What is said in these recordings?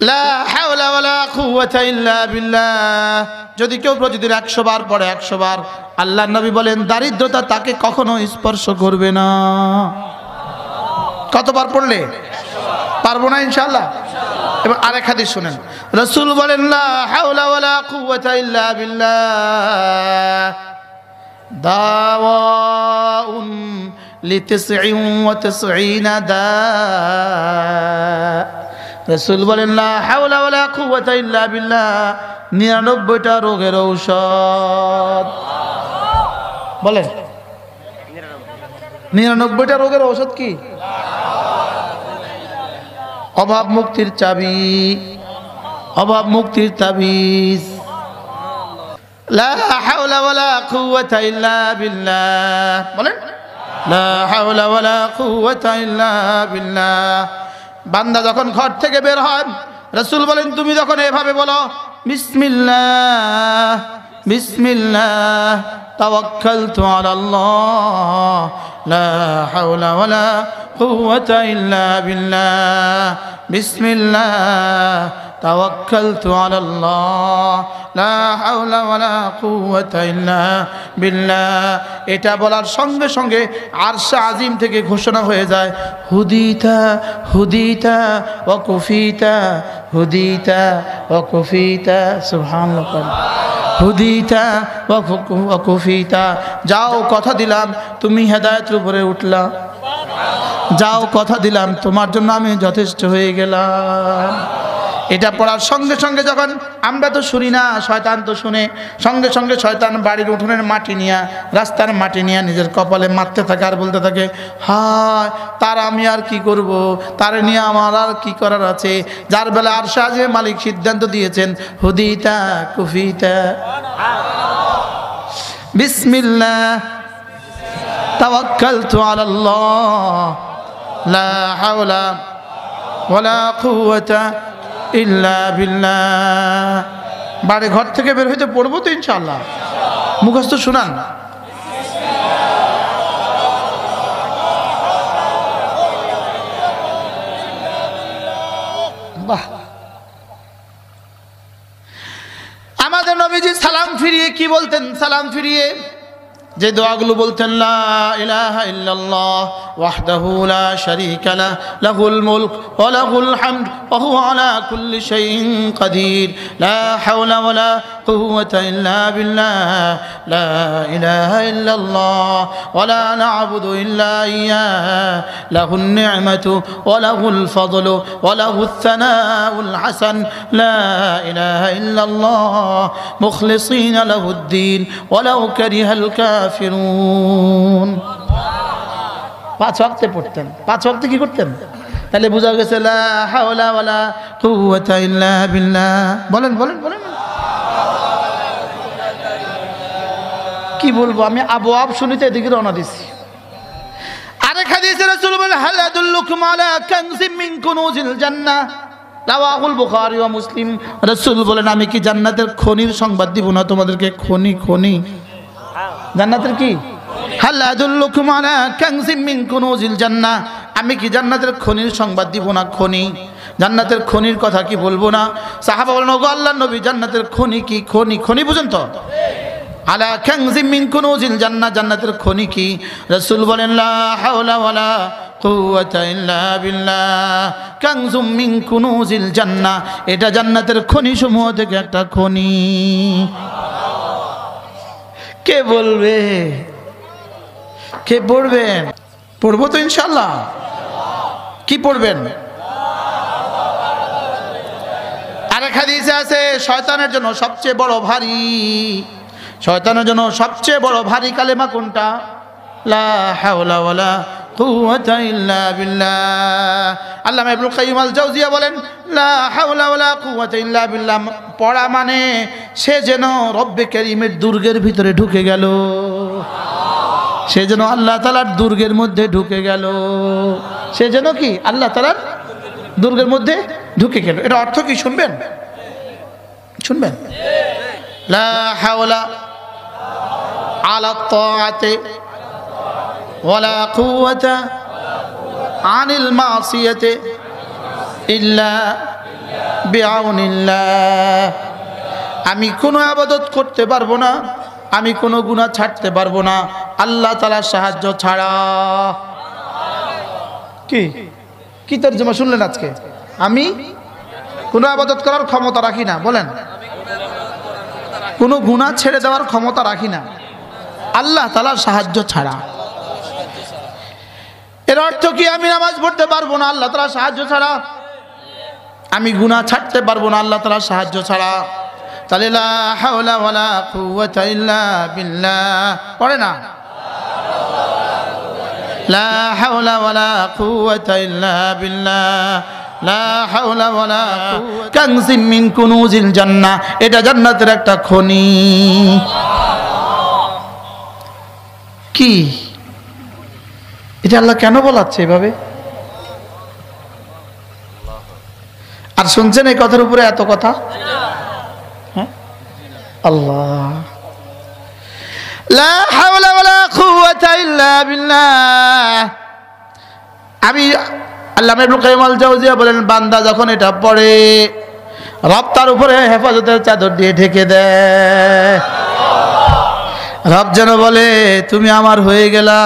লা হাওলা ওয়ালা কুওয়াতা ইল্লা বিল্লাহ। যদি কেউ প্রতিদিন 100 বার পড়ে 100 বার, আল্লাহর নবী বলেন দারিদ্রতা তাকে কখনো স্পর্শ করবে না। কতবার পড়লে? 100 বার। পারবো না ইনশাআল্লাহ? এবার আরেক হাদিস শুনেন, রাসূল বলেন লা হাওলা ওয়ালা কুওয়াতা ইল্লা বিল্লাহ দাওয়াউন লিতিসঈন ওয়া তিসঈনা দা। রাসূল বলেন লা হাওলা ওয়ালা কুওয়াতা ইল্লা বিল্লাহ 99টা রোগের ঔষধ। বলেন 99টা রোগের ঔষধ কি? অভাব মুক্তির চাবি, অভাব মুক্তির তাবিজ। লা হাওলা ওয়ালা কুওয়াতা ইল্লা বিল্লাহ। বলেন লা হাওলা ওয়ালা কুওয়াতা ইল্লা বিল্লাহ। বান্দা যখন ঘর থেকে বের হয়, রাসূল বলেন তুমি যখন এভাবে বলো বিসমিল্লাহ বিসমিল্লাহ তাওয়াক্কালতু আলাল্লাহ লা হাওলা ওয়ালা কুওয়াতা ইল্লা বিল্লাহ বিসমিল্লাহ তাওয়াক্কালতু আলাল্লাহ লা হাওলা ওয়ালা কুওয়াতা ইল্লা বিল্লাহ। এটা বলার সঙ্গে সঙ্গে আরশ আজিম থেকে ঘোষণা হয়ে যায় হুদিতা হুদিতা ওয়া কুফিতা হুদিতা ওয়া কুফিতা। সুবহানাল্লাহ। হুদিতা ওয়া কুফিতা। যাও কথা দিলাম তুমি হেদায়েতের উপরে উঠলা, যাও কথা দিলাম তোমার জন্য আমি যথেষ্ট হয়ে গেলাম। এটা পড়ার সঙ্গে সঙ্গে যখন আমরা তো শুনি না, শয়তান তো শুনে, সঙ্গে সঙ্গে শয়তান বাড়ির উঠোনের মাটি নিয়ে, রাস্তার মাটি নিয়ে নিজের কপালে মারতে থাকে আর বলতে থাকে হায় তার আমি আর কি করব, তার নিয়ে আমার আর কি করার আছে, যার বেলা আরশ আজিমের মালিক সিদ্ধান্ত দিয়েছেন হুদিতা কুফিতা। বিসমিল্লাহ তাওয়াক্কালতু আলাল্লাহ লা হাওলা ওয়ালা কুওয়াতা ইল্লা বিল্লাহ। বাড়ি ঘর থেকে বের হইতে পড়বো তো ইনশাআল্লাহ। মুখস্থ শুনান। বাহ। আমাদের নবীজি সালাম ফিরিয়ে কি বলতেন? সালাম ফিরিয়ে যে দোয়াগুলো বলতেন লা ইলাহা ইল্লাল্লাহ ওয়াহদাহু লা শারীকা লাহ লাহুল মুলক ওয়া লাহুল হামদ ওয়া হুয়া আলা কুল্লি শাইইন কাদির লা হাওলা ওয়ালা কুওয়াতা ইল্লা বিল্লাহ লা ইলাহা ইল্লাল্লাহ ওয়া লা না'বুদু ইল্লা ইয়্যাহু লাহুন নি'মাতু ওয়া লাহুল ফাদলু ওয়া লাহুস সানাউল হাসান লা ইলাহা ইল্লাল্লাহ মুখলিসিনা লাহুদ-দ্বীন ওয়া লাউ কারিহাল কাফিরুন। 5 ওয়াক্তে পড়তেন। 5 ওয়াক্তে কি করতেন? তাহলে বোঝা গেছে লা হাওলা ওয়ালা কুওয়াতা ইল্লা বিল্লাহ। বলেন বলেন বলেন। কি বলবো আমি, আবু আব শুনিতে এদিকে রওনা দিছি। আরেক হাদিসে রাসূল বলেন হাল আদুল্লুকুম আলা কানজিম মিন কুনুজিল জান্নাহ রাওয়াহুল বুখারী ওয়া মুসলিম। রাসূল বলেন আমি কি জান্নাতের খনির সংবাদ দিব না তোমাদেরকে? খনি খনি জান্নাতের কি? হাল আদুল্লুকুম আলা কানজিম মিন কুনুজিল জান্নাহ। আমি কি জান্নাতের খনির সংবাদ দিব না? খনি, জান্নাতের খনির কথা কি বলবো না? সাহাবা বলেন ওগো আল্লাহর নবী জান্নাতের খনি কি? খনি খনি বুঝেন তো? আলা কানজিম মিন কুনুজিল জান্নাহ, জান্নাতের খনি কি? রাসূল বলেন লা হাওলা ওয়ালা কুওয়াতা ইল্লা বিল্লাহ কানজুম মিন কুনুজিল জান্নাহ। এটা জান্নাতের খনি সমূহ থেকে একটা খনি। কে বলবে? কে পড়বেন? পড়বো তো ইনশাআল্লাহ। কি পড়বেন? আরেক হাদিসে আছে শয়তানের জন্য সবচেয়ে বড় ভারী, শয়তানের জন্য সবচেয়ে বড় ভারী কালেমা কোনটা? লা হাওলা ওয়ালা কুওয়াতা ইল্লা বিল্লাহ। আল্লামা ইবনুল কাইয়্যিম আল জাওজিয়া বলেন লা হাওলা ওয়ালা কুওয়াতা ইল্লা বিল্লাহ পড়া মানে সে যেন রব্বে কারীমের দুর্গের ভিতরে ঢুকে গেল, সে যেন আল্লাহ তাআলার দুর্গের মধ্যে ঢুকে গেল। সে যেন কি? আল্লাহ তাআলার দুর্গের মধ্যে ঢুকে গেল। এটা অর্থ কি শুনবেন? শুনবেন? লা হাওলা আলা তাআতি ওয়ালা কুওয়াতা আনিল মাসিয়াতি ইল্লা বিআউনিল্লাহ। আমি কোনো ইবাদত করতে পারবো না, আমি কোনো গুনাহ ছাড়তে পারবো না আল্লাহ তাআলার সাহায্য ছাড়া। কি কি তরজমা শুনলেন আজকে? আমি কোনো ইবাদত করার ক্ষমতা রাখি না, বলেন, কোনো গুনাহ ছেড়ে দেওয়ার ক্ষমতা রাখি না আল্লাহ তাআলার সাহায্য ছাড়া। এর অর্থ কি আমি নামাজ পড়তে পারবো না আল্লাহ তাআলার সাহায্য ছাড়া? আমি গুনাহ ছাড়তে পারবো না আল্লাহ তাআলার সাহায্য ছাড়া? তাহলে লা হাওলা ওয়ালা কুওয়াতা ইল্লা বিল্লাহ পড়ে না, লা হাওলা ওয়ালা কুওয়াতা ইল্লা বিল্লাহ, লা হাওলা ওয়ালা কুওয়াতা কানজিম মিন কুনুজিল জান্নাহ। এটা জান্নাতের একটা খনি। কি এটা আল্লাহ কেন বলাচ্ছে এভাবে? আর শুনছেন এই কথার উপরে এত কথা? হ্যাঁ, আল্লাহ লা হাওলা ওয়ালা কুওয়াতা ইল্লা বিল্লাহ। আমি আল্লামা ইবনে কাইয়্যিম আল জাওজিয়া বলেন, বান্দা যখন এটা পড়ে রব তার উপরে হেফাজতের চাদর দিয়ে ঢেকে দেয়। রব যেন বলে, তুমি আমার হয়ে গেলা,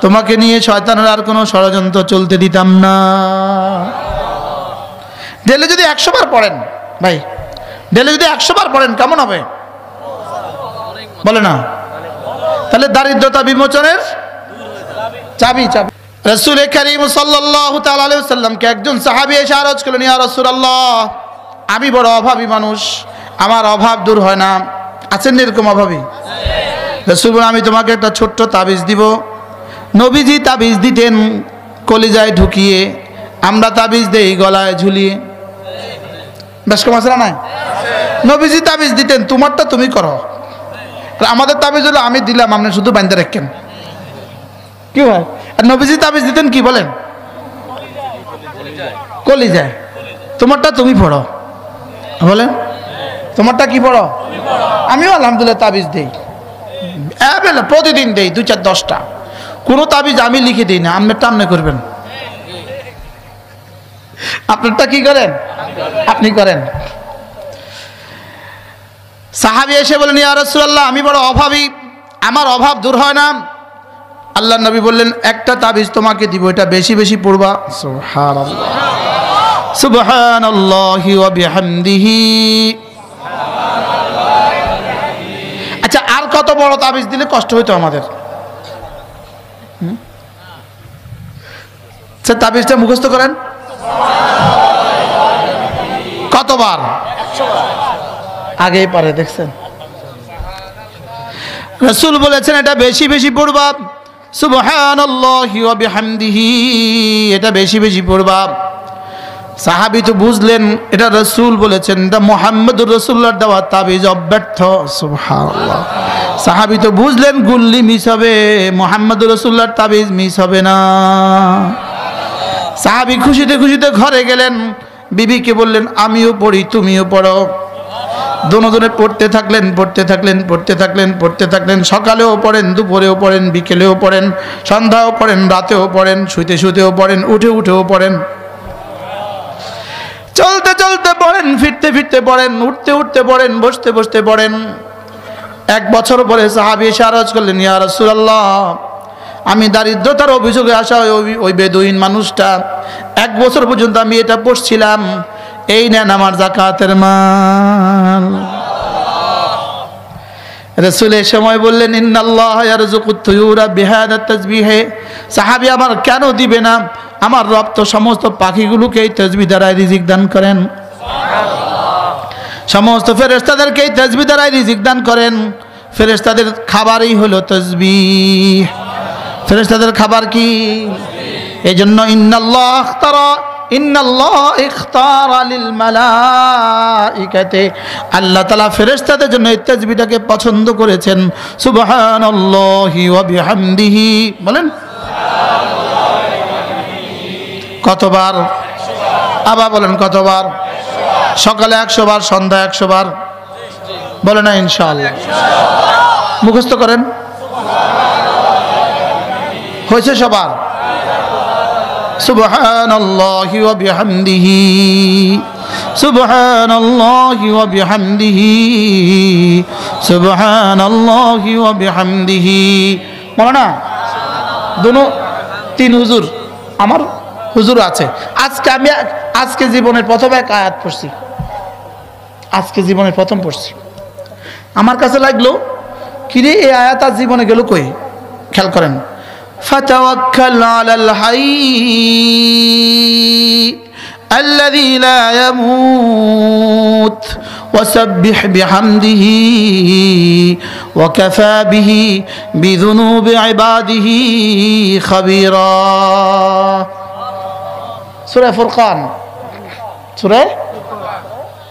তোমাকে নিয়ে শয়তানের আর কোনো ষড়যন্ত্র চলতে দিতাম না। ডেলে যদি 100 বার পড়েন ভাই, ডেলে যদি 100 বার পড়েন কেমন হবে বলে না? তাহলে দারিদ্রতা বিমোচনের চাবি। রাসূল করিম সাল্লাল্লাহু তাআলা আলাইহি ওয়াসাল্লামকে একজন সাহাবী এসে আরজ করলেন, ইয়া রাসূলুল্লাহ, আমি বড় অভাবী মানুষ, আমার অভাব দূর হয় না। আছেন এরকম অভাবী? রাসূল বলেন, আমি তোমাকে একটা ছোট্ট তাবিজ দিব। নবীজি তাবিজ দিতেন কলিজায় ঢুকিয়ে, আমরা তাবিজ দেই গলায় ঝুলিয়ে। বেশ কম আছে না নাই? নবীজি তাবিজ দিতেন, তোমারটা তুমি করো। আমাদের তাবিজ হলো আমি দিলাম, আপনি শুধু বাঁধতে রাখেন। কি হয়? আর নবীজি তাবিজ দিতেন কি বলেন? কলিজায়। তোমারটা তুমি পড়ো, বলেন, তোমারটা কি পড়ো? আমিও আলহামদুলিল্লাহ তাবিজ দেই, প্রতিদিন দেই 2-4-10টা। কোনো তাবিজ আমি লিখে দিই না, আপনারটা আপনি করবেন। আপনারটা কি করেন? আপনি করেন। সাহাবী এসে বলেন, ইয়া রাসূলুল্লাহ, আমি বড় অভাবী, আমার অভাব দূর হয় না। আল্লাহর নবী বললেন, একটা তাবিজ তোমাকে দিব, এটা বেশি বেশি পড়বা। সুবহানাল্লাহ, সুবহানাল্লাহি ওয়া বিহামদিহি। আচ্ছা, আর কত বড় তাবিজ দিলে কষ্ট হইতো আমাদের? তাবিজটা মুখস্থ করেন কতবার? আগেই পারে, দেখছেন? রাসূল বলেছেন এটা বেশি বেশি পড়বা। সুবহানাল্লাহি ওয়া বিহামদিহি, এটা বেশি বেশি পড়বা। সাহাবী তো বুঝলেন এটা রাসূল বলেছেন, এটা মুহাম্মদুর রাসূলুল্লাহর দেওয়া তাবিজ অব্যর্থ। সুবহানাল্লাহ। সাহাবী তো বুঝলেন গুল্লি মিস হবে, মুহাম্মদুর রাসূলুল্লাহর তাবিজ মিস হবে না। সাহাবী খুশিতে খুশিতে ঘরে গেলেন, বিবিকে বললেন, আমিও পড়ি, তুমিও পড়ো। দুজনে পড়তে থাকলেন, পড়তে থাকলেন, পড়তে থাকলেন, পড়তে থাকলেন। সকালেও পড়েন, দুপুরেও পড়েন, বিকেলেও পড়েন, সন্ধ্যাও পড়েন, রাতেও পড়েন, শুইতে শুইতেও পড়েন, উঠে উঠেও পড়েন। চলতে চলতে পড়েন, ফিরতে ফিরতে পড়েন, উঠতে উঠতে পড়েন, বসতে বসতে পড়েন। 1 বছর পরে সাহাবী এসে আরজ করলেন, ইয়া রাসূলুল্লাহ, আমি দারিদ্রতার অভিযোগে আসা ওই বেদুইন মানুষটা 1 বছর পর্যন্ত আমি এটা পড়ছিলাম, এই নেন আমার যাকাতের মাল। রাসূল এই সময় বললেন, ইন্নাল্লাহা ইয়ারযুকুত তুয়ুরা বিহাদা তাসবিহে। সাহাবী, আমার কেন দিবে না? আমার রব তো সমস্ত পাখিগুলোকে এই তাসবিহ দ্বারা রিজিক দান করেন। সমস্ত ফেরেশতাদেরকে এই তাসবিহ দ্বারা রিজিক দান করেন। ফেরেশতাদের খাবারই হলো তাসবিহ। ফেরেশতাদের খাবার কি? এজন্য ইন্নাল্লাহ ইখতারা লিল মালাইকাতি, আল্লাহ তাআলা ফেরেশতাদের জন্য এই তাসবিহটাকে পছন্দ করেছেন। সুবহানাল্লাহি ওয়া বিহামদিহি, বলেন কতবার? আবার বলেন কতবার? সকালে 100 বার, সন্ধ্যা 100 বার, বলে না ইনশাআল্লাহ। মুখস্থ করেন, হয়েছে সবার? সুবহানাল্লাহি ওয়া বিহামদিহি সুবহানাল্লাহি ওয়া বিহামদিহি সুবহানাল্লাহি ওয়া বিহামদিহি। মাওলানা দুনো তিন হুজুর আমার হুজুর আছে। আজকে জীবনের প্রথম এক আয়াত পড়ছি, আজকে জীবনের প্রথম পড়ছি। আমার কাছে লাগলো কিরে এই আয়াত আজ জীবনে গেল কই। খেয়াল করেন, ফাতাওয়াক্কাল আলাল হাইয়্যি আল্লাযী লা ইয়ামুত ওয়াসাব্বিহ বিহামদিহি ওয়া কাফা বিহি বিযুনুবি ইবাদিহি খাবীরা। সূরা ফুরকান, সূরা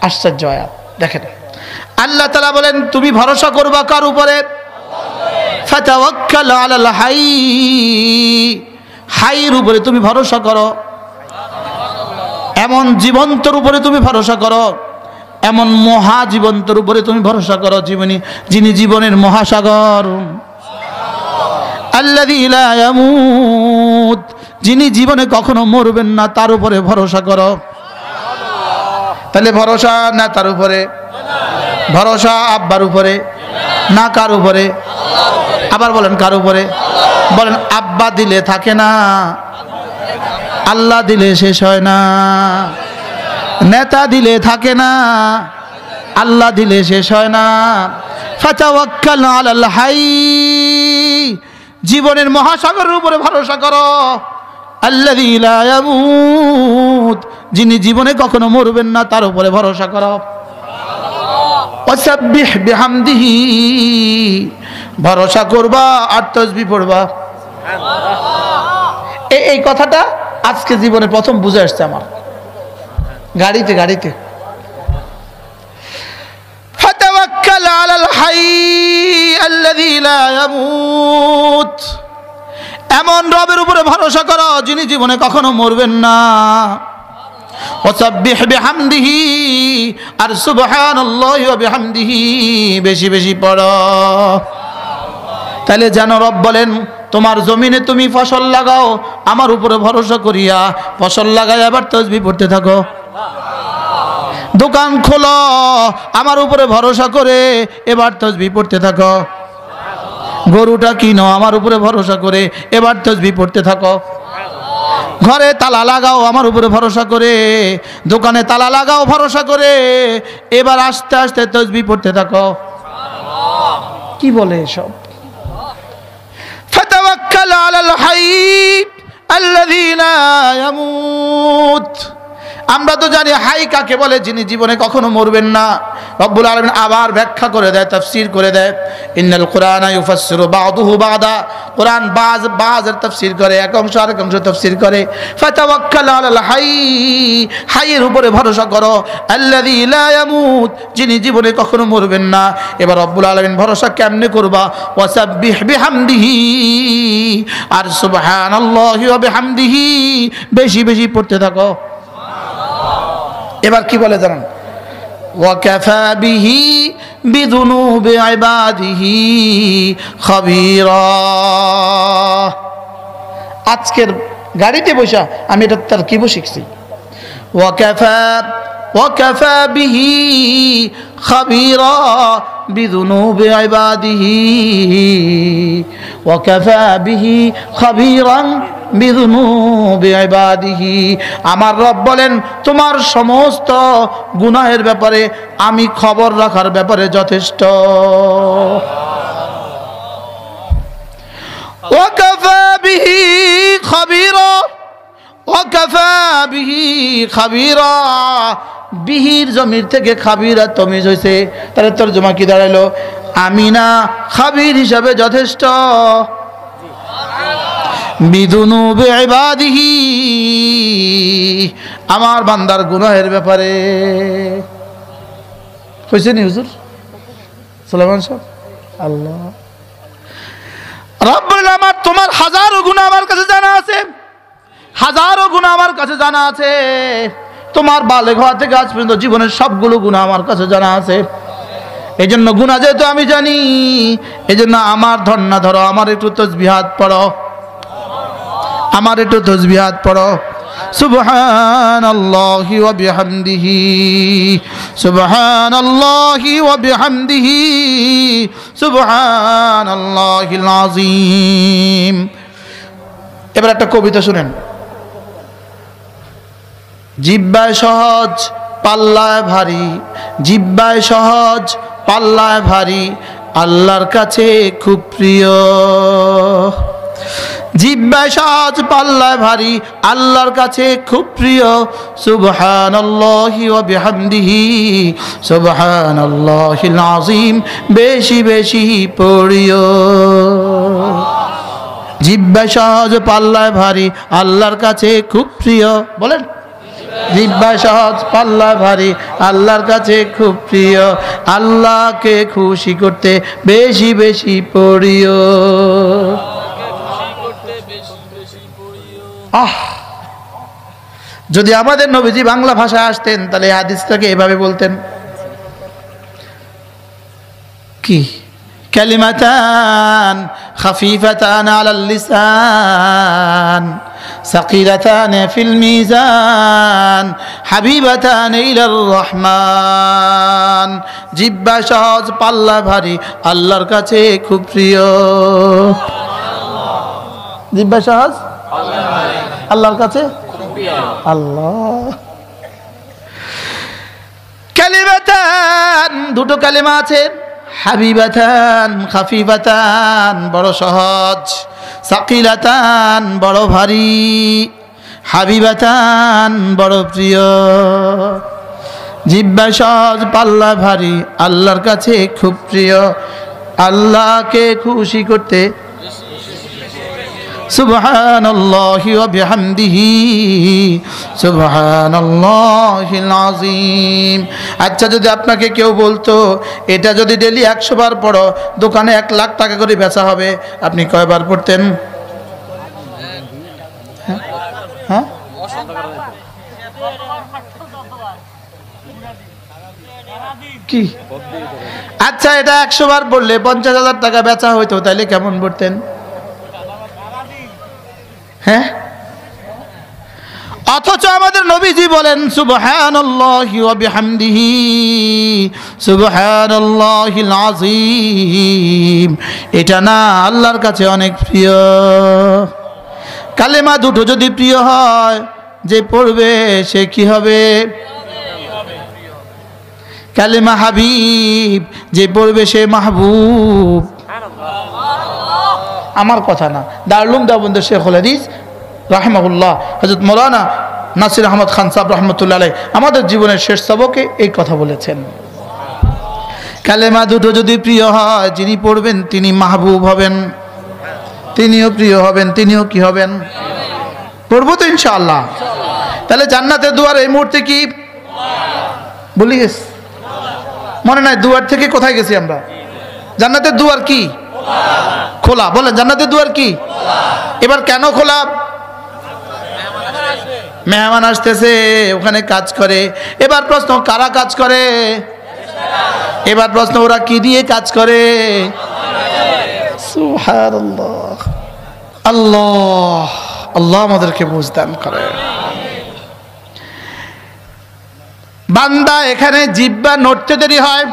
আশ্চর্য আয়াত। দেখেন আল্লাহ তাআলা বলেন তুমি ভরসা করবা কার উপরে? ফাতাওয়াক্কাল আলাল হাইয়্যি, হাইয়ের উপরে তুমি ভরসা করো। এমন জীবন্তর উপরে তুমি ভরসা করো, এমন মহা জীবন্তর উপরে তুমি ভরসা করো যিনি জীবনের মহাসাগর। আল্লাযী লা ইয়ামুত, যিনি জীবনে কখনো মরবেন না তার উপরে ভরসা করো। তাহলে ভরসা না তার উপরে? ভরসা আব্বার উপরে না কার উপরে? আবার বলেন কার উপরে? বলেন আব্বা দিলে থাকে না, আল্লাহ দিলে শেষ হয় না। নেতা দিলে থাকে না, আল্লাহ দিলে শেষ হয় না। ফাতাওয়াক্কাল আলাল হাইয়্যি, জীবনের মহাসাগরের উপরে ভরসা করো। আল্লাযী লা ইয়ামুত, যিনি জীবনে কখনো মরবেন না তার উপরে ভরসা করো। ওয়াসাব্বিহ বিহামদিহি, ভরসা করবা আর তাসবিহ পড়বা। এই কথাটা আজকে জীবনে প্রথম বুঝে আসছে আমার, গাড়িতে। ফাতাওয়াক্কাল আলাল হাইয়্যি আল্লাযী লা ইয়ামুত, এমন রবের উপরে ভরসা করো যিনি জীবনে কখনো মরবেন না। ওয়াসাব্বিহ বিহামদিহি, আর সুবহানাল্লাহি ওয়া বিহামদিহি বেশি বেশি পড়ো। তাহলে যেন রব বলেন তোমার জমিনে তুমি ফসল লাগাও আমার উপরে ভরসা করিয়া, ফসল লাগাই আবার তাসবিহ পড়তে থাকো। দোকান খোলো আমার উপরে ভরসা করে এবার তাসবিহ পড়তে থাকো। গরুটা কিনো আমার উপরে ভরসা করে এবার তাসবিহ পড়তে থাকো। ঘরে তালা লাগাও আমার উপরে ভরসা করে, দোকানে তালা লাগাও ভরসা করে, এবার আস্তে আস্তে তাসবিহ পড়তে থাকো। কি বলে সব? ফাতাওয়াক্কাল আলাল হাইয়্যি আল্লাযী লা ইয়ামুত। আমরা তো জানি হাই কাকে বলে, যিনি জীবনে কখনো মরবেন না। রব্বুল আলামিন আবার ব্যাখ্যা করে দেয়, তাফসীর করে দেয়। ইন্নাল কুরআনা ইউফাসসিরু বা'দুহু বা'দা, কুরআন বাজের তাফসীর করে, এক অংশ আরেক অংশ তাফসীর করে। ফাতাওয়াক্কাল আলাল হাইয়্যি, হাইয়ের উপরে ভরসা করো। আল্লাযী লা ইয়ামুত, যিনি জীবনে কখনো মরবেন না। এবার রব্বুল আলামিন ভরসা কেমনে করবা? ওয়াসাব্বিহ বিহামদিহি, আর সুবহানাল্লাহি ওয়া বিহামদিহি বেশি বেশি পড়তে থাকো। এবার কি বলে জানেন? ওয়াকাফা বিহি বিযুনুবি ইবাদিহি খাবীরা। আজকের গাড়িতে বসা আমি এটা তারকিব শিখছি। ওয়াকাফা বিহি খাবীরা বিযুনুবি ইবাদিহি, ওয়াকাফা বিহি খাবীরান বিযুনুবি ইবাদিহি। আমার রব বলেন তোমার সমস্ত গুনাহের ব্যাপারে আমি খবর রাখার ব্যাপারে যথেষ্ট। ওয়াকাফা বিহি খাবীরা, ওয়াকাফা বিহি খাবীরা, বিহির জমির থেকে খাবীরা তমিজ হয়েছে। তাহলে তরজমা কি দাঁড়ালো? আমি না খাবীর হিসাবে যথেষ্ট। বিযুনুবি ইবাদিহি, আমার বান্দার গুনাহের ব্যাপারে। কইছেন হুজুর সুলাইমান সাহেব? আল্লাহ রব্বুল আমার তোমার হাজারো গুনাহ আমার কাছে জানা আছে, হাজারো গুনাহ আমার কাছে জানা আছে। তোমার বালেগ হওয়া থেকে আজ পর্যন্ত জীবনের সবগুলো গুনাহ আমার কাছে জানা আছে। এই জন্য গুনাহ যেহেতু আমি জানি, এই জন্য আমার ধর না ধরো, আমার একটু তাসবিহাত পড়ো, আমার একটু তাসবিহাত পড়ো। সুবহানাল্লাহি ওয়া বিহামদিহি সুবহানাল্লাহি ওয়া বিহামদিহি সুবহানাল্লাহিল আযীম। এবার একটা কবিতা শুনেন। জিহ্বায় সহজ পাল্লায় ভারী, জিহ্বায় সহজ পাল্লায় ভারী, আল্লাহর কাছে খুব প্রিয়। জিহ্বায় সহজ পাল্লায় ভারী, আল্লাহর কাছে খুব প্রিয়। সুবহানাল্লাহি ওয়া বিহামদিহি সুবহানাল্লাহিল আযীম, বেশি বেশি পড়িও। জিহ্বায় সহজ পাল্লায় ভারী, আল্লাহর কাছে খুব প্রিয়। বলেন, জিহ্বায় সহজ পাল্লায় ভারী, আল্লাহর কাছে খুব প্রিয়। আল্লাহকে খুশি করতে বেশি বেশি পড়িও। যদি আমাদের নবীজি বাংলা ভাষায় আসতেন তাহলে এই হাদিসটাকে এভাবে বলতেন, কি? কালিমাতান খাফিফাতান আলাল লিসান সাকিলাতান ফিল মিজান হাবিবাতান ইলার রহমান। জিহ্বা সহজ পাল্লা ভারী, আল্লাহর কাছে খুব প্রিয়। জিহ্বা সহজ আল্লাহর কাছে খুব প্রিয়। আল্লাহ। কালিমাতান, দুটো কালিমা আছে। হাবিবাতান খাফিফাতান, বড় সহজ। সাকিলাতান, বড় ভারী। হাবিবাতান, বড় প্রিয়। জিহ্বা সহজ পাল্লা ভারী, আল্লাহর কাছে খুব প্রিয়। আল্লাহকে খুশি করতে সুবহানাল্লাহি ওয়া বিহামদিহি সুবহানাল্লাহিল আযীম। আচ্ছা, যদি আপনাকে কেউ বলতো এটা যদি ডেলি 100 বার পড়ো দোকানে 1 লাখ টাকা করে বেচা হবে, আপনি কয়বার পড়তেন? হ্যাঁ, কি? আচ্ছা, এটা 100 বার পড়লে 50,000 টাকা বেচা হইতো, তাইলে কেমন পড়তেন? হ্যাঁ, অথচ আমাদের নবীজি বলেন সুবহানাল্লাহি ওয়া বিহামদিহি সুবহানাল্লাহিল আযীম। এটা না আল্লাহর কাছে অনেক প্রিয়। কালেমা দুটো যদি প্রিয় হয়, যে পড়বে সে কি হবে? কালেমা হাবিব, যে পড়বে সে মাহবুব। আমার কথা না, দারুল উলুম দেওবন্দের শেখুল হাদিস রাহিমাহুল্লাহ হযরত মাওলানা নাসির আহমদ খান সাহেব রহমতুল্লাহ আলাইহি আমাদের জীবনের শেষ সবকে এই কথা বলেছেন। কালেমা দুটো যদি প্রিয় হয়, যিনি পড়বেন তিনি মাহবুব হবেন, তিনিও প্রিয় হবেন, তিনিও কি হবেন? পড়বো তো ইনশাআল্লাহ। তাহলে জান্নাতের দুয়ার এই মুহূর্তে কি বলি গেছি? মনে নাই? দুয়ার থেকে কোথায় গেছি আমরা? জান্নাতের দুয়ার কি? খোলা। বলেন, জান্নাতের দুয়ার কি? এবার কেন খোলা? মেহমান আসতেছে, ওখানে কাজ করে। এবার প্রশ্ন, কারা কাজ করে? এবার প্রশ্ন, ওরা কি দিয়ে কাজ করে? সুবহানাল্লাহ। আল্লাহ আল্লাহ আমাদেরকে বুঝ দান করে। বান্দা এখানে জিহ্বা নড়তে দেরি হয়,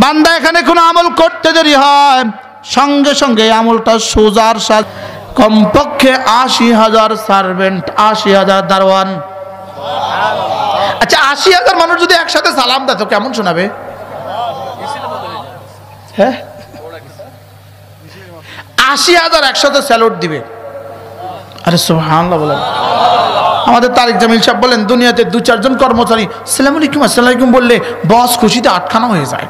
বান্দা এখানে কোনো আমল করতে দেরি হয়, সঙ্গে সঙ্গে আমলটা সোজার সাথে। কমপক্ষে 80,000 সার্ভেন্ট, 80,000 দারওয়ান। আচ্ছা, 80,000 মানুষ যদি একসাথে সালাম দেয় তো কেমন শোনাবে? হ্যাঁ, 80,000 একসাথে স্যালুট দিবে। আরে সুবহানাল্লাহ বলেন। আমাদের তারিক জামিল সাহেব বলেন, দুনিয়াতে 2-4 জন কর্মচারী আসসালামু আলাইকুম আসসালামু আলাইকুম বললে বস খুশিতে আটখানা হয়ে যায়।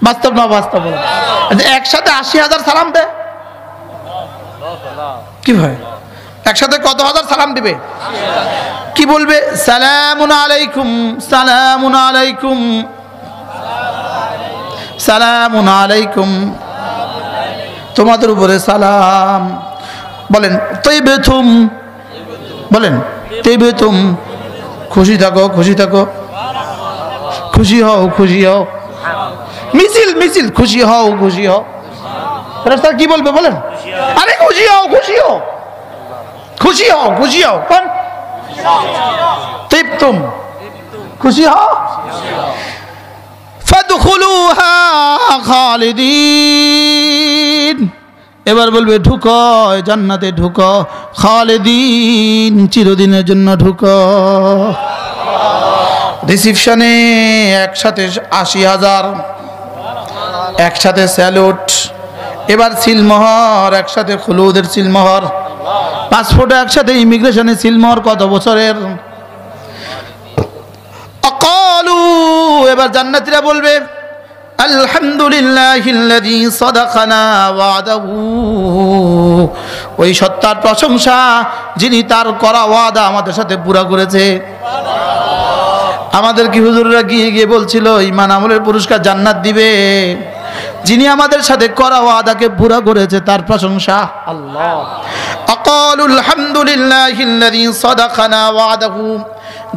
বাস্তব না বাস্তব? বলেন, একসাথে 80,000 সালাম দেয় কি ভাই? একসাথে কত হাজার সালাম দিবে? কি বলবে? সালামুন আলাইকুম, সালামুন আলাইকুম, সালামুন আলাইকুম, তোমাদের উপরে সালাম। বলেন তাইবাতুম, বলেন তাইবাতুম, খুশি থাকো, খুশি থাকো, খুশি হও, খুশি হও। মিছিল মিছিল, খুশি হও, খুশি হও। ফেরেশতা কি বলবে বলেন? আরে খুশি হও, খুশি হও। খুশি হও, খুশি হও। কোন তিবতুম, খুশি হও। ফাদখুলুহা খালিদিন, এবার বলবে ঢুকো জান্নাতে, ঢুকো খালিদিন, চিরদিনের জন্য ঢুকো। রিসিপশনে একসাথে ৮০,০০০, একসাথে স্যালুট, এবার সিলমোহর একসাথে, খুলুদের সিলমোহর, পাসপোর্ট একসাথে, ইমিগ্রেশনে সিলমোহর কত বছরের। আকালু, এবার জান্নাতীরা বলবে আলহামদুলিল্লাহিল্লাযী সাদাকানা ওয়াদাহু, ওই সত্তার প্রশংসা যিনি তার করা ওয়াদা আমাদের সাথে পুরা করেছে। আমাদের কি হুজুররা গিয়ে গিয়ে বলছিল ঈমান আমলের পুরস্কার জান্নাত দিবে, যিনি আমাদের সাথে করা ওয়াদাকে পুরা করেছে তার প্রশংসা আল্লাহ। আকালুল হামদুলিল্লাহিল্লাযী সাদাকানা ওয়াদাহু,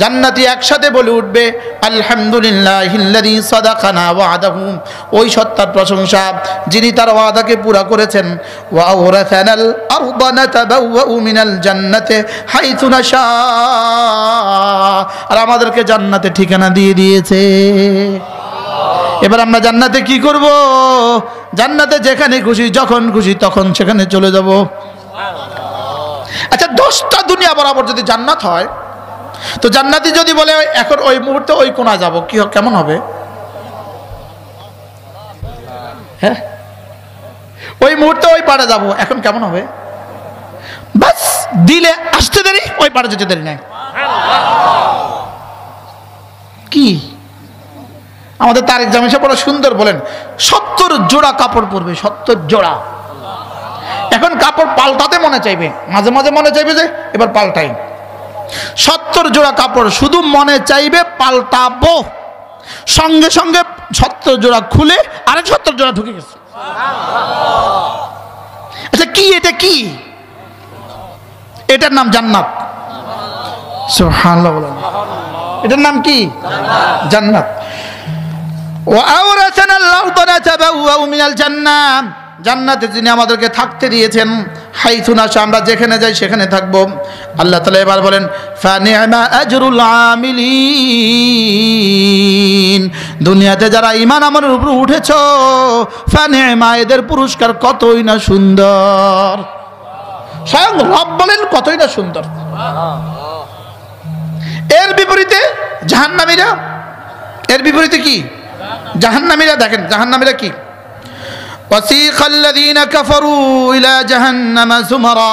জান্নাতি একসাথে বলে উঠবে আলহামদুলিল্লাহিল্লাযী সাদাকানা ওয়াদাহু, ওই সত্তার প্রশংসা যিনি তার ওয়াদাকে পুরা করেছেন। ওয়া আওরাসানাল আরদা নাতাবাওয়াউ মিনাল জান্নাতি হাইথু নাশা, আর আমাদেরকে জান্নাতে ঠিকানা দিয়ে দিয়েছে। এবার আমরা জান্নাতে কি করব? জান্নাতে যেখানে খুশি যখন খুশি তখন সেখানে চলে যাব। আচ্ছা 10টা দুনিয়া বরাবর যদি জান্নাত হয়, তো জান্নাতি যদি বলে এখন ওই মুহূর্তে ওই কোণা যাব, কি কেমন হবে? হ্যাঁ, ওই মুহূর্তে ওই পাড়ে যাব, এখন কেমন হবে? বাস দিলে আসতে দেরি, ওই পাড়ে যেতে দেরি নাই। কি আমাদের তারেক জামিল সাহেব বড় সুন্দর বলেন, 70 জোড়া কাপড় পরবে, 70 জোড়া। এখন কাপড় পাল্টাতে মনে চাইবে, মাঝে মাঝে মনে চাইবে যে এবার পাল্টাই। 70 জোড়া কাপড় শুধু মনে চাইবে পাল্টাবো, সঙ্গে সঙ্গে 70 জোড়া খুলে আরেক 70 জোড়া ঢুকে গেছে। আচ্ছা কি এটা? কি এটার নাম জান্নাত। সুবহানাল্লাহ বলেন, এটার নাম কি? জান্নাত। ওয়া আওরাসানাল আরদা নাতাবাওয়াউ মিনাল জান্নাহ, জান্নাতে যিনি আমাদেরকে থাকতে দিয়েছেন, হাইথু নাশা, আমরা যেখানে যাই সেখানে থাকবো। আল্লাহ তাআলা এবার বলেন ফানি'মা আজরুল আমিলিন, দুনিয়াতে যারা ঈমান আমলের উপর উঠেছো, ফানি'মা, এদের পুরস্কার কতই না সুন্দর। স্বয়ং রব বলেন কতই না সুন্দর। এর বিপরীতে জাহান্নামীরা, এর বিপরীতে কি? জাহান্নামীরা দেখেন জাহান্নামীরা কি, ওয়াসিকাল্লাযীনা কাফারু ইলা জাহান্নামা যুমারা,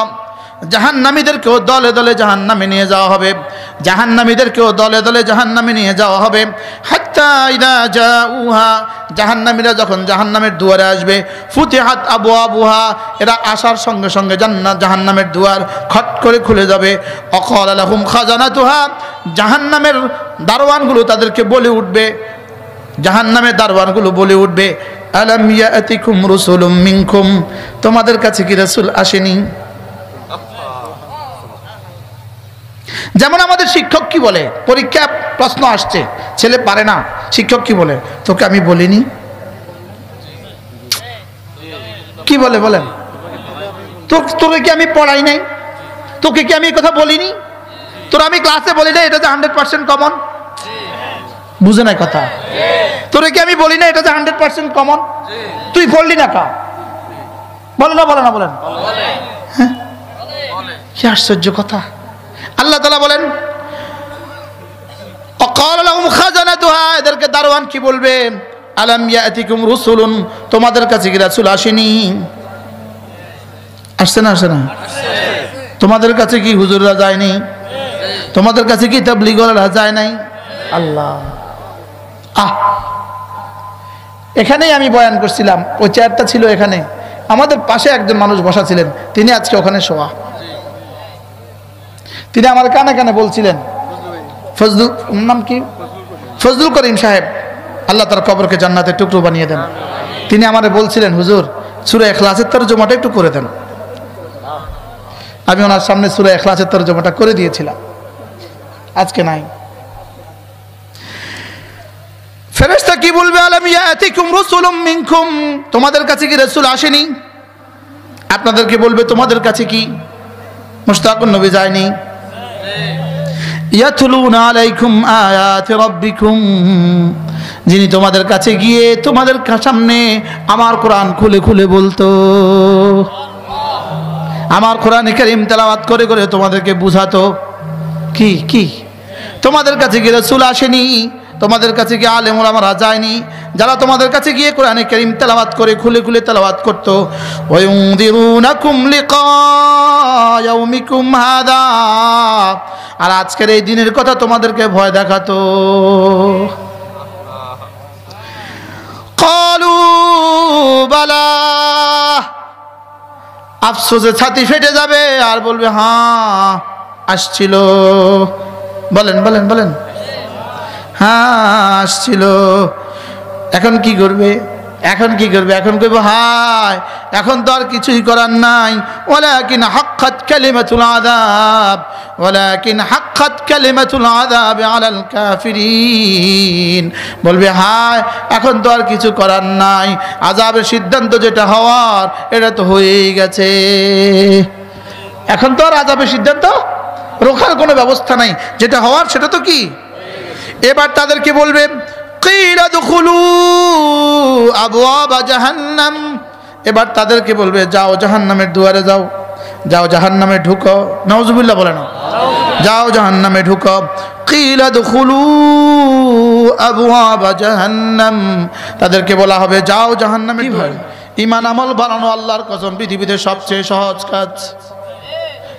জাহান্নামীদেরকেও দলে দলে জাহান্নামে নিয়ে যাওয়া হবে, জাহান্নামীদেরকেও দলে দলে জাহান্নামে নিয়ে যাওয়া হবে। হাত্তা ইযা জাউহা, জাহান্নামীরা যখন জাহান্নামের দুয়ারে আসবে, ফুতিহাত আবওয়াবুহা, এরা আসার সঙ্গে সঙ্গে জাহান্নামের দুয়ার খট করে খুলে যাবে। অকালা লাহুম খাজানাতুহা, জাহান্নামের দারওয়ানগুলো তাদেরকে বলে উঠবে, জাহান্নামের দারওয়ানগুলো বলে উঠবে আলাম ইয়াতিকুম রাসূলুম মিনকুম, তোমাদের কাছে কি রাসূল আসেনি? যেমন আমাদের শিক্ষক কি বলে, পরীক্ষা প্রশ্ন আসছে, ছেলে পারে না, শিক্ষক কি বলে? তোকে আমি বলিনি। কি বলে বলেন? তোকে কি আমি পড়াই নাই? তোকে কি আমি এই কথা বলিনি? তোর আমি ক্লাসে বলি না এটা যে 100% কমন? বুঝে নাই কথা? তোরে কি আমি বলি না এটা যে 100% কমন? তুই পড়লি না কা? বলে না বলে না বলেন? হ্যাঁ, কি আশ্চর্য কথা। আল্লাহ তাআলা বলেন অকাল লাহুম খাজানাতুহা, এদেরকে দারওয়ান কি বলবে? আলাম ইয়াতিকুম রাসূলুন, তোমাদের কাছে কি রাসূল আসেনি? আসছে না? আসে না? তোমাদের কাছে কি হুজুররা যায়নি? তোমাদের কাছে কি তাবলীগওয়ালারা যায় নাই? আল্লাহ, এখানেই আমি বয়ান করছিলাম, ওই চেয়ারটা ছিল এখানে, আমাদের পাশে একজন মানুষ বসা ছিলেন, তিনি আজকে ওখানে শোয়া। তিনি আমার কানে কানে বলছিলেন, ফজলুল, নাম কি? ফজলুল করিম সাহেব, আল্লাহ তার কবরকে জান্নাতের টুকরো বানিয়ে দেন। তিনি আমারে বলছিলেন হুজুর সূরা ইখলাসের তরজমাটা একটু করে দেন। আমি ওনার সামনে সূরা ইখলাসের তরজমাটা করে দিয়েছিলাম, আজকে নাই। ফেরেশতা কি বলবে? আলাম ইয়াতিকুম রাসূলুম মিনকুম, তোমাদের কাছে কি রাসূল আসেনি? আপনাদেরকে বলবে তোমাদের কাছে কি মুশতাকুন নবী যায়নি? ইয়াতলুনা আলাইকুম আয়াতি রাব্বিকুম, যিনি তোমাদের কাছে গিয়ে তোমাদের সামনে আমার কোরআন খুলে খুলে বলতো, আমার কোরআনে কারীম তেলাওয়াত করে করে তোমাদেরকে বুঝাতো। কি কি তোমাদের কাছে গিয়ে রাসূল আসেনি, তোমাদের কাছে গিয়ে আলেম ওলামারা যায়নি, যারা তোমাদের কাছে গিয়ে কোরআনে কারীম তেলাওয়াত করে খুলে খুলে তেলাওয়াত করতো। ওয়ায়ুনযিরুনাকুম লিকা ইয়াউমিকুম হাদা, আর আজকের এই দিনের কথা তোমাদেরকে ভয় দেখাতো। ক্বালু বালা, আফসোসে ছাতি ফেটে যাবে আর বলবে হ্যাঁ আসছিল। বলেন বলেন বলেন, হ্যাঁ আসছিল। এখন কি করবে? এখন কি করবে? এখন কইবো হায় এখন তো আর কিছুই করার নাই। ওয়ালাকিন হাক্কাত কালিমাতুল আযাব, ওয়ালাকিন হাক্কাত কালিমাতুল আযাব আলাল কাফিরিন। বলবে হায় এখন তো আর কিছু করার নাই, আযাবের সিদ্ধান্ত যেটা হওয়ার এটা তো হয়েই গেছে। এখন তো আর আযাবের সিদ্ধান্ত রোখার কোনো ব্যবস্থা নাই, যেটা হওয়ার সেটা তো কি। এবার তাদেরকে বলবে কিলা দুখুলু আবওয়াবা জাহান্নাম, এবার তাদেরকে বলবে যাও জাহান্নামের দুয়ারে যাও, যাও জাহান্নামে ঢুকো। নাউজুবিল্লাহ বলে না, যাও জাহান্নামে ঢুকো। কিলা দুখুলু আবওয়াবা জাহান্নাম, তাদেরকে বলা হবে যাও জাহান্নামে ঢুকো। ঈমান আমল বানানো আল্লাহর কসম পৃথিবীতে সবচেয়ে সহজ কাজ।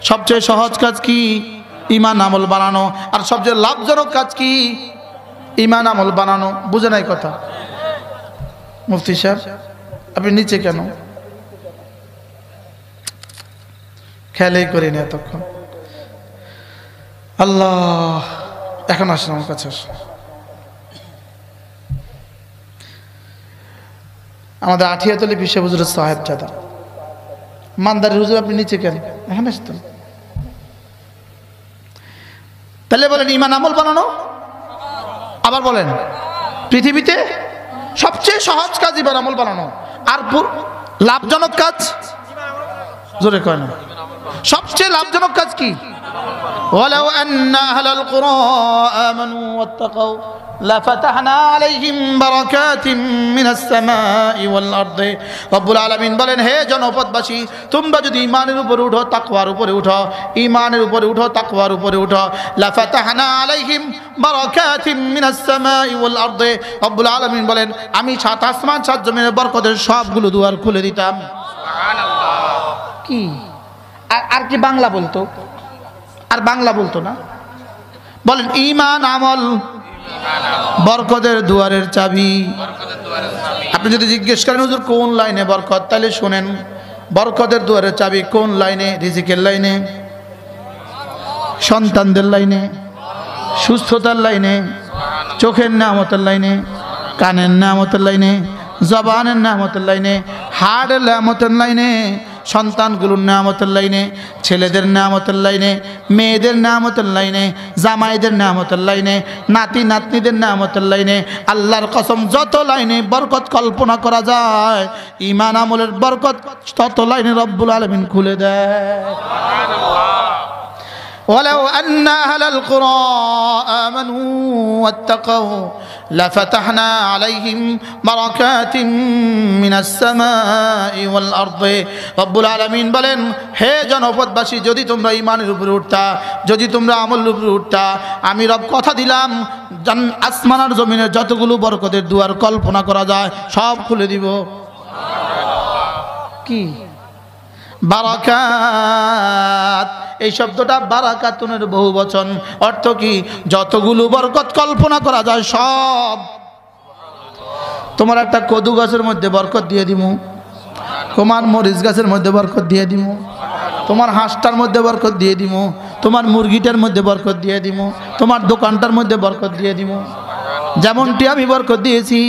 সবচেয়ে সহজ কাজ কি? ঈমান আমল বানানো। আর সবচেয়ে লাভজনক কাজ কি? ঈমান আমল বানানো। বুঝে নাই কথা? মুফতি সাহেব আপনি নিচে কেন? খেয়ালই করিনি এতক্ষণ। আল্লাহ, এখন আসেন আমার কাছে। আমাদের আঠিয়াতলি বিশ্ব হুজুর সাহেব জাদা মানদারি হুজুর, আপনি নিচে কেন? এখন আসতেন। তাহলে বলেন ঈমান আমল বানানো, আবার বলেন পৃথিবীতে সবচেয়ে সহজ কাজ ঈমান আমল বানানো। আর লাভজনক কাজ জোরে কয় না, সবচেয়ে লাভজনক কাজ কি? ওয়ালাউ আন্না আহলাল কুরা আমানু ওয়াত্তাকাউ লাফাতাহনা আলাইহিম বারাকাতিম মিনাস সামাই ওয়াল আরদি। রব্বুল আলামিন বলেন হে জনপদবাসী, তোমরা যদি ঈমানের উপরে উঠো, তাকওয়ার উপরে উঠো, ঈমানের উপরে উঠো, তাকওয়ার উপরে উঠো, লাফাতাহনা আলাইহিম বারাকাতিম মিনাস সামাই ওয়াল আরদি। রব্বুল আলামিন বলেন আমি সাত আসমান সাত জমিনের বরকতের সবগুলো দুয়ার খুলে দিতাম। সুবহানাল্লাহ। কি আর কি বাংলা বলতো? আর বাংলা বলতো না? বলেন ঈমান আমল বরকতের দুয়ারের চাবি। আপনি যদি জিজ্ঞেস করেন হুজুর কোন লাইনে বরকত, তাহলে শুনেন বরকতের দুয়ারের চাবি কোন লাইনে? রিজিকের লাইনে, সন্তানদের লাইনে, সুস্থতার লাইনে, চোখের নেয়ামতের লাইনে, কানের নেয়ামতের লাইনে, জবানের নেয়ামতের লাইনে, হাড়ের নেয়ামতের লাইনে, সন্তানগুলোর নেয়ামতের লাইনে, ছেলেদের নেয়ামতের লাইনে, মেয়েদের নেয়ামতের লাইনে, জামাইদের নেয়ামতের লাইনে, নাতি নাতনিদের নেয়ামতের লাইনে। আল্লাহর কসম যত লাইনে বরকত কল্পনা করা যায়, ঈমান আমলের বরকত তত লাইনে রব্বুল আলামিন খুলে দেয়। ওয়ালাউ আন্না আহলাল কুরা আমানু ওয়াত্তাকাউ লাফাতাহনা আলাইহিম বারাকাতিম মিনাস সামাই ওয়াল আরদি। রব্বুল আলামিন বলেন হে জনপদবাসী, যদি তোমরা ঈমানের উপরে উঠতা, যদি তোমরা আমলের উপরে উঠতা, আমি রব কথা দিলাম আসমান আর জমিনের যতগুলো বরকতের দুয়ার কল্পনা করা যায় সব খুলে দিব। কি বারাকাত, এই শব্দটা বারাকাতুনের বহু বচন। অর্থ কি? যতগুলো বরকত কল্পনা করা যায় সব। তোমার একটা কদু গাছের মধ্যে বরকত দিয়ে দিমু, তোমার মরিচ গাছের মধ্যে বরকত দিয়ে দিমু, তোমার হাঁসটার মধ্যে বরকত দিয়ে দিমু, তোমার মুরগিটার মধ্যে বরকত দিয়ে দিমু, তোমার দোকানটার মধ্যে বরকত দিয়ে দিমু। যেমনটি আমি বরকত দিয়েছি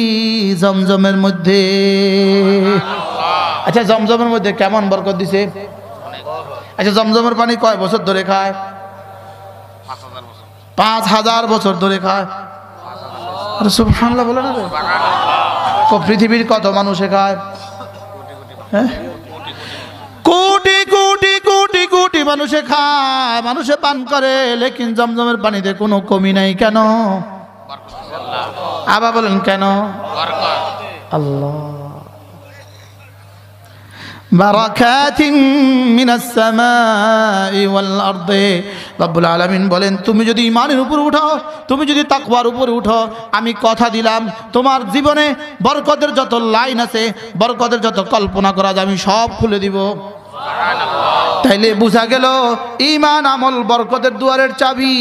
জমজমের মধ্যে। আচ্ছা জমজমের মধ্যে কেমন বরকত দিছে? আচ্ছা জমজমের পানি কয় বছর ধরে খায়? 5000 বছর ধরে খায়। আরে সুবহানাল্লাহ বলে না রে। পৃথিবীর কত মানুষে খায়? হ্যাঁ, কোটি কোটি কোটি কোটি কোটি মানুষে খায়, মানুষে পান করে, লেকিন জমজমের পানিতে কোনো কমি নাই কেন? আবার বলেন কেন? আল্লাহ বারাকাতিন মিনাস সামাই ওয়াল আরদি। রব্বুল আলামিন বলেন, তুমি যদি ঈমানের উপর উঠো, তুমি যদি তাকওয়ার উপর উঠো, আমি কথা দিলাম তোমার জীবনে বরকতের যত লাইন আছে, বরকতের যত কল্পনা করা যায়, আমি সব খুলে দিব। তাইলে বোঝা গেল ঈমান আমল বরকতের দুয়ারের চাবি,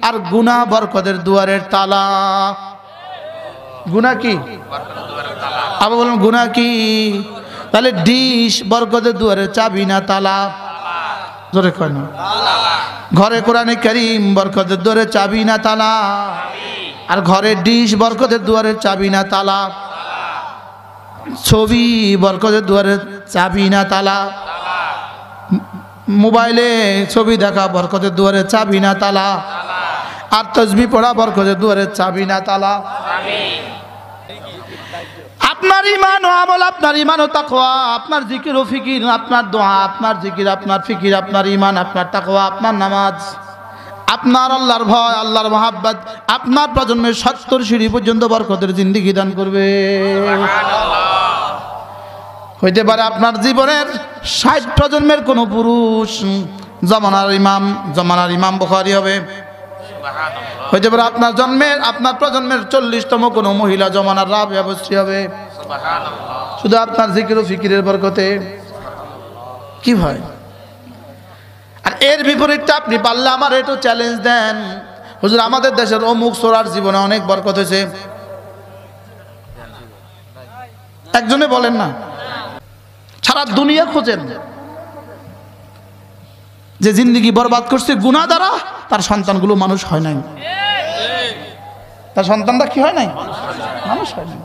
আর গুনাহ বরকতের দুয়ারের তালা। গুনাহ কি? আবার বলুন গুনাহ কি? তাহলে ডিশ বরকতের দুয়ারের চাবি না তালা? জোরে কয় না। ঘরে কোরআনে কারীম বরকতের দুয়ারের চাবি না তালা? আর ঘরে ডিশ বরকতের দুয়ারের চাবি না তালা? ছবি বরকতের দুয়ারের চাবি না তালা? মোবাইলে ছবি দেখা বরকতের দুয়ারের চাবি না তালা? আর তাসবিহ পড়া বরকতের দুয়ারের চাবি না তালা? আপনার ঈমান ও আমল, আপনার ঈমান ও তাকওয়া, আপনার জিকির ও ফিকির, আপনার দোয়া, আপনার জিকির, আপনার ফিকির, আপনার ঈমান, আপনার তাকওয়া, আপনার নামাজ, আপনার আল্লাহর ভয়, আল্লাহর মহাব্বত, আপনার প্রজন্মের 70 সিঁড়ি পর্যন্ত বরকতের জিন্দেগি দান করবে। হইতে পারে আপনার জীবনের 60 প্রজন্মের কোনো পুরুষ জমানার ইমাম বুখারী হবে। হইতে পারে আপনার প্রজন্মের 40তম কোনো মহিলা জমানার রাবিয়া বসরি হবে। শুধু আপনার জিকির ও ফিকিরের বরকতে। কি হয়? আর এর বিপরীতটা আপনি পারলে আমার একটু চ্যালেঞ্জ দেন, হুজুর আমাদের দেশের অমুক সোরার জীবনে অনেক বরকত হয়েছে, একজনে বলেন না। সারা দুনিয়া খোঁজেন যে জিন্দেগি বরবাদ করছে গুনাহ দ্বারা, তার সন্তানগুলো মানুষ হয় নাই। তার সন্তানরা কি হয় নাই? মানুষ হয় নাই।